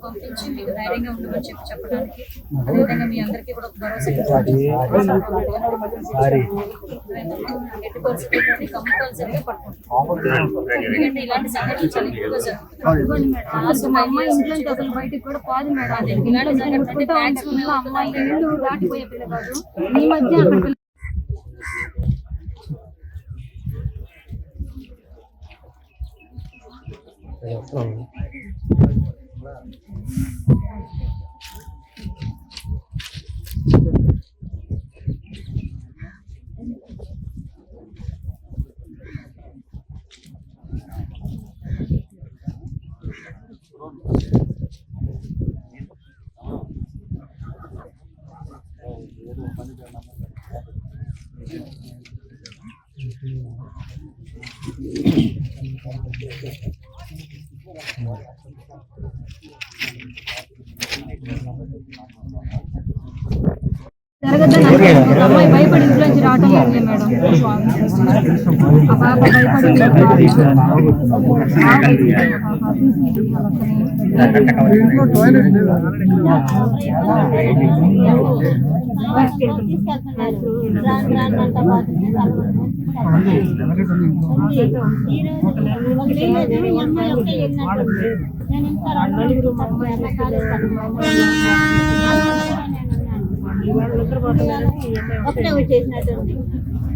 పంపించి మీకు ధైర్యంగా ఉండమని చెప్పడానికి అదేవిధంగా మీ అందరికీ కూడా భరోసా కంపల్సరీగా పట్టుకుంటాం. ఎందుకంటే ఇలాంటి సంఘటనలు చాలా ఎక్కువగా జరుగుతున్నాయి. ఇంట్లో అసలు బయటకు కూడా పోదు మేడం. ఇలాంటి సంఘటనలు అమ్మాయిలు దాటిపోయే పిల్ల కాదు. ఈ మధ్య అమ్మాయి భయపడి ఇంట్లో నుంచి రావటం లేదు మేడం. ఆ పాప భయపడి ఒకటే వచ్చేసినట్టు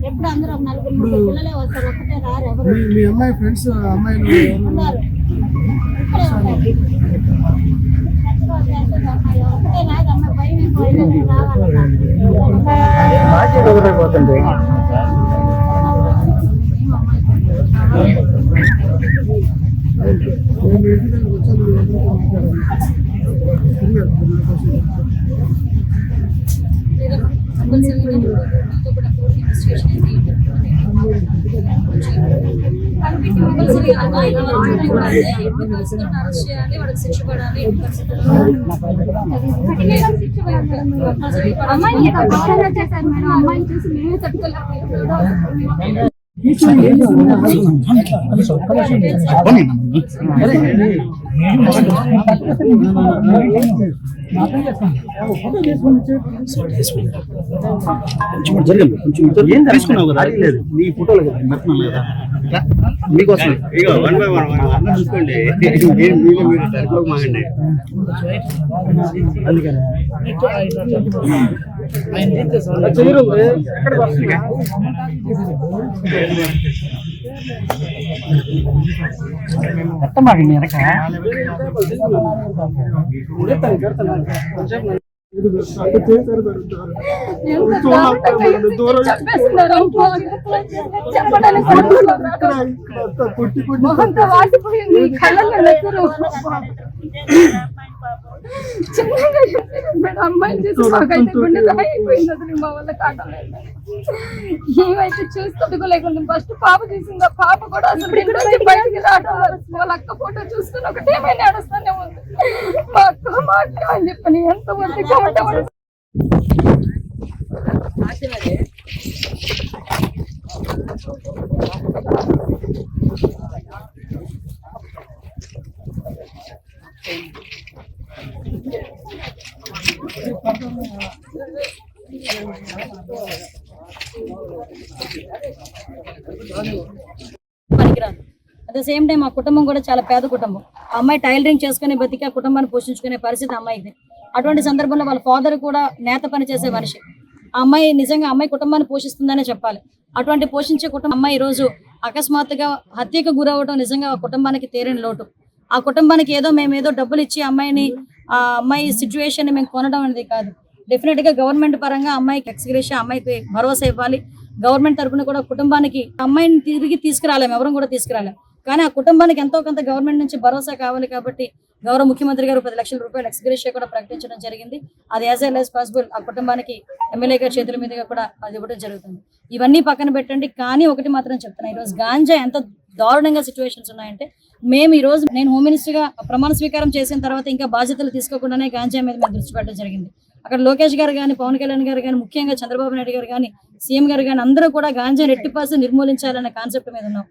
ఎప్పుడు అందరూ ఒక 4-3 పిల్లలే వస్తారు. ఒకటే రారు ఎవరు. మీ అమ్మాయి ఫ్రెండ్స్ అమ్మాయిలు ఉన్నారు. ఒకటే రాదు అమ్మాయి భయం ఎక్కువ రావాలి. అమ్మాయిని చూసి మేమే తట్టుకోలేకపోతున్నాం. ఏం తెలుసుకున్నావు కదా నీ ఫోటోలు కదా మెత్తనాలు కదా మీకోసం ఇగో 1 by 1 చూసుకోండి. మీరు సరిపోమాగండి. అందుకని ఎత్తమాగండి వెనక అమ్మాయిని చూసి మాకైతే గుండె అయిపోయింది. అసలు మా వల్ల కాటలేదు. ఏమైతే చూసి తట్టుకోలేకుండా ఫస్ట్ పాప చూసింది. ఆ పాప కూడా అసలు ఇంట్లో బయటికి రావడం వాళ్ళ అక్క ఫోటో చూసుకుని ఒకటేమైనా నడుస్తూనే ఉంది. మా అక్క అని చెప్పని ఎంత మంది పనికిరాదు. అట్ ద సేమ్ టైం ఆ కుటుంబం కూడా చాలా పేద కుటుంబం. ఆ అమ్మాయి టైలరింగ్ చేసుకుని బతికి ఆ కుటుంబాన్ని పోషించుకునే పరిస్థితి అమ్మాయిది. అటువంటి సందర్భంలో వాళ్ళ ఫాదర్ కూడా నేత పని చేసే మనిషి. ఆ అమ్మాయి నిజంగా అమ్మాయి కుటుంబాన్ని పోషిస్తుందనే చెప్పాలి. అటువంటి పోషించే కుటుంబం అమ్మాయి ఈ రోజు అకస్మాత్తుగా హత్యకు గురవడం నిజంగా ఆ కుటుంబానికి తీరని లోటు. ఆ కుటుంబానికి మేమేదో డబ్బులు ఇచ్చి అమ్మాయిని ఆ అమ్మాయి సిచ్యువేషన్ మేము కొనడం అనేది కాదు. డెఫినెట్ గా గవర్నమెంట్ పరంగా అమ్మాయికి ఎక్స్గ్రేషన్, అమ్మాయికి భరోసా ఇవ్వాలి. గవర్నమెంట్ తరఫున కూడా కుటుంబానికి అమ్మాయిని తిరిగి తీసుకురాలేము, ఎవరం కూడా తీసుకురాలేము. కానీ ఆ కుటుంబానికి ఎంతో కొంత గవర్నమెంట్ నుంచి భరోసా కావాలి కాబట్టి గౌరవ ముఖ్యమంత్రి గారు 10 లక్షల రూపాయలు ఎక్స్గ్రేషన్ కూడా ప్రకటించడం జరిగింది. అది యాజ్ ఎల్ యాజ్ పాసిబుల్ ఆ కుటుంబానికి ఎమ్మెల్యే గారి చేతుల మీదుగా కూడా అది ఇవ్వడం జరుగుతుంది. ఇవన్నీ పక్కన పెట్టండి, కానీ ఒకటి మాత్రం చెప్తున్నా, ఈరోజు గాంజా ఎంత దారుణంగా సిచ్యువేషన్స్ ఉన్నాయంటే, మేము ఈ రోజు నేను హోమ్ మినిస్టర్ గా ప్రమాణ స్వీకారం చేసిన తర్వాత ఇంకా బాధ్యతలు తీసుకోకుండానే గాంజా మీద మేము దృష్టి పెట్టడం జరిగింది. అక్కడ లోకేష్ గారు కానీ, పవన్ కళ్యాణ్ గారు కానీ, ముఖ్యంగా చంద్రబాబు నాయుడు గారు కానీ, సీఎం గారు కానీ అందరూ కూడా గాంజా 80% నిర్మూలించాలనే కాన్సెప్ట్ మీద ఉన్నాం.